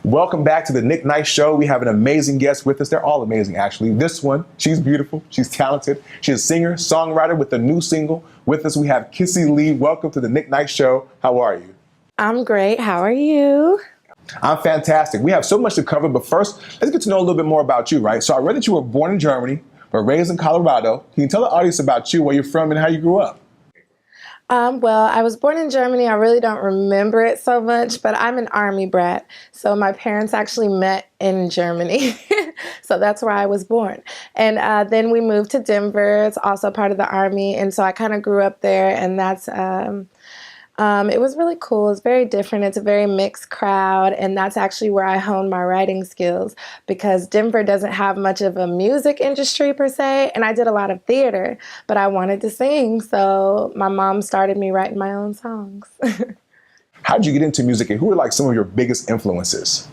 Welcome back to the Nick Nice Show. We have an amazing guest with us. They're all amazing, actually. This one, she's beautiful. She's talented. She's a singer, songwriter with a new single. With us, we have Kissie Lee. Welcome to the Nick Nice Show. How are you? I'm great. How are you? I'm fantastic. We have so much to cover, but first, let's get to know a little bit more about you, right? So I read that you were born in Germany, but raised in Colorado. Can you tell the audience about you, where you're from, and how you grew up? Well, I was born in Germany. I really don't remember it so much, but I'm an Army brat. So my parents actually met in Germany. So that's where I was born. And then we moved to Denver. It's also part of the Army. And so I kind of grew up there, and that's it was really cool. It's very different. It's a very mixed crowd, and that's actually where I honed my writing skills, because Denver doesn't have much of a music industry per se, and I did a lot of theater, but I wanted to sing, so my mom started me writing my own songs. How did you get into music, and who were like some of your biggest influences?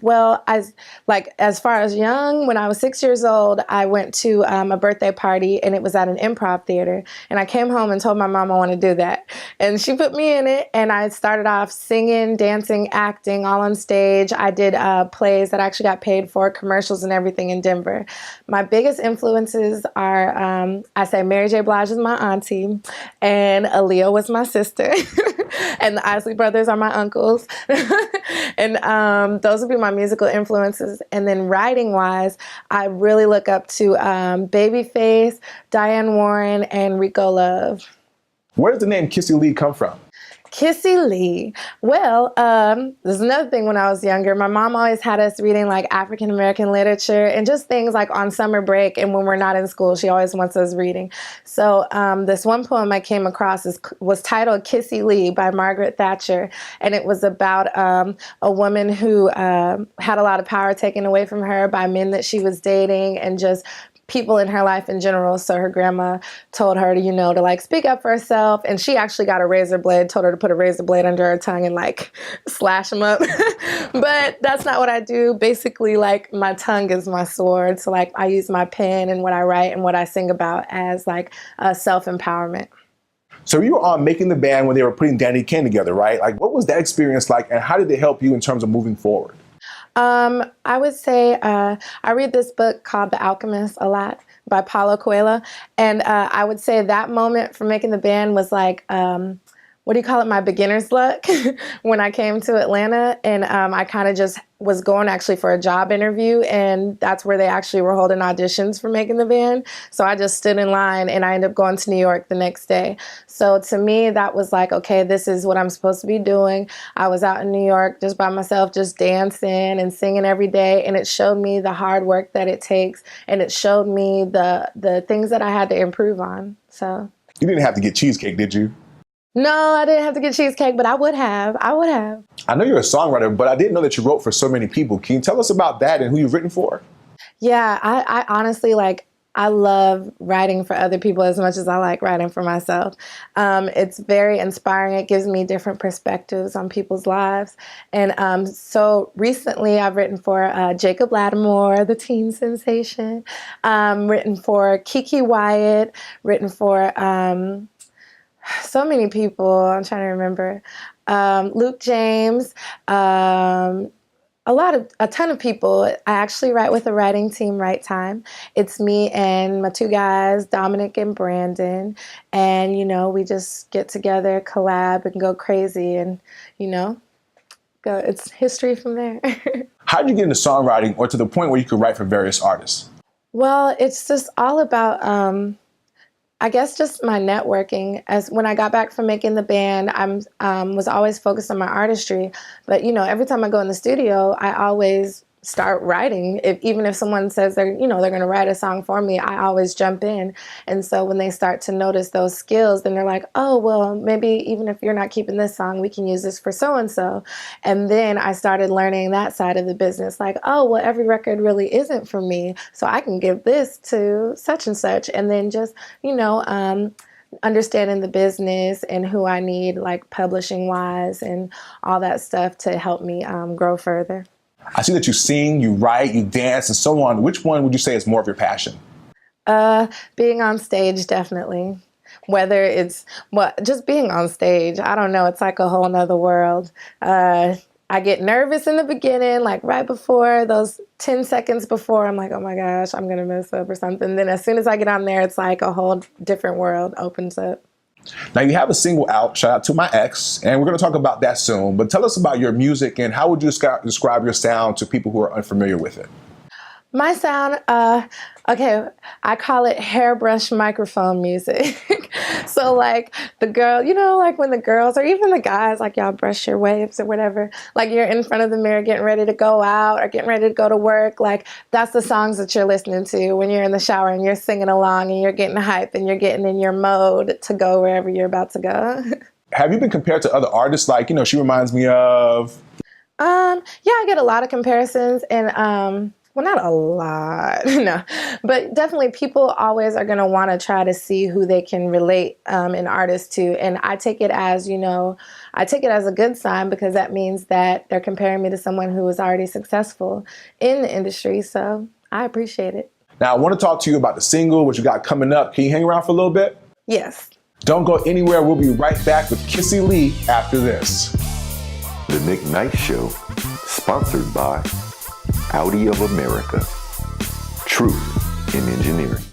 Well, as far as young, when I was 6 years old, I went to a birthday party, and it was at an improv theater. And I came home and told my mom I want to do that. And she put me in it, and I started off singing, dancing, acting, all on stage. I did plays that I actually got paid for, commercials and everything in Denver. My biggest influences are, I say Mary J. Blige is my auntie, and Aaliyah was my sister, and the Isley Brothers are my uncles. And those would be my musical influences. And then writing-wise, I really look up to Babyface, Diane Warren, and Rico Love. Where does the name Kissie Lee come from? Kissie Lee. Well, there's another thing. When I was younger, my mom always had us reading like African-American literature and just things like on summer break and when we're not in school, she always wants us reading. So this one poem I came across was titled Kissie Lee by Margaret Thatcher. And it was about a woman who had a lot of power taken away from her by men that she was dating and just people in her life in general. So her grandma told her to, to like speak up for herself. And she actually got a razor blade, told her to put a razor blade under her tongue and like slash them up. But that's not what I do. Basically, like my tongue is my sword. So like I use my pen and what I write and what I sing about as like self-empowerment. So you were on Making the Band when they were putting Danny Kane together, right? Like what was that experience like, and how did it help you in terms of moving forward? I would say I read this book called The Alchemist a lot by Paulo Coelho. And I would say that moment for Making the Band was like, what do you call it, my beginner's luck when I came to Atlanta. And I kind of just was going actually for a job interview, and that's where they actually were holding auditions for Making the Band. So I just stood in line, and I ended up going to New York the next day. So to me, that was like, okay, this is what I'm supposed to be doing. I was out in New York just by myself, just dancing and singing every day, and it showed me the hard work that it takes, and it showed me the things that I had to improve on. So you didn't have to get cheesecake, did you? No, I didn't have to get cheesecake, but I would have. I know you're a songwriter, but I didn't know that you wrote for so many people. Can you tell us about that and who you've written for? Yeah, I honestly I love writing for other people as much as I like writing for myself. It's very inspiring. It gives me different perspectives on people's lives. And so recently I've written for Jacob Lattimore, the teen sensation, written for Kiki Wyatt, written for so many people. I'm trying to remember. Luke James, a ton of people. I actually write with a writing team, Right Time. It's me and my two guys, Dominic and Brandon. And, we just get together, collab, and go crazy. And, it's history from there. How did you get into songwriting, or to the point where you could write for various artists? Well, it's just all about I guess just my networking. As when I got back from Making the Band, I was always focused on my artistry. But, every time I go in the studio, I always start writing. Even if someone says they're going to write a song for me, I always jump in. And so when they start to notice those skills, then they're like, oh, well, maybe even if you're not keeping this song, we can use this for so-and-so. And then I started learning that side of the business, like, oh, well, every record really isn't for me, so I can give this to such and such. And then just, understanding the business and who I need, like publishing wise and all that stuff to help me grow further. I see that you sing, you write, you dance, and so on. Which one would you say is more of your passion? Being on stage, definitely. Whether it's just being on stage, I don't know. It's like a whole nother world. I I get nervous in the beginning, like right before those 10 seconds before, I'm like, oh my gosh, I'm gonna mess up or something. Then as soon as I get on there, it's like a whole different world opens up. Now you have a single out, Shout Out To My Ex, and we're going to talk about that soon. But tell us about your music and how would you describe your sound to people who are unfamiliar with it? My sound, okay, I call it hairbrush microphone music. So like the girl, you know, like when the girls or even the guys, like y'all brush your waves or whatever, like you're in front of the mirror getting ready to go out or getting ready to go to work. Like that's the songs that you're listening to when you're in the shower and you're singing along and you're getting hype and you're getting in your mode to go wherever you're about to go. Have you been compared to other artists? Like, you know, she reminds me of... Yeah, I get a lot of comparisons and, well, not a lot, no, but definitely people always are going to want to try to see who they can relate an artist to. And I take it as, you know, I take it as a good sign because that means that they're comparing me to someone who is already successful in the industry. So I appreciate it. Now, I want to talk to you about the single, what you got coming up. Can you hang around for a little bit? Yes. Don't go anywhere. We'll be right back with Kissie Lee after this. The Nick Knight Show, sponsored by Audi of America. Truth in Engineering.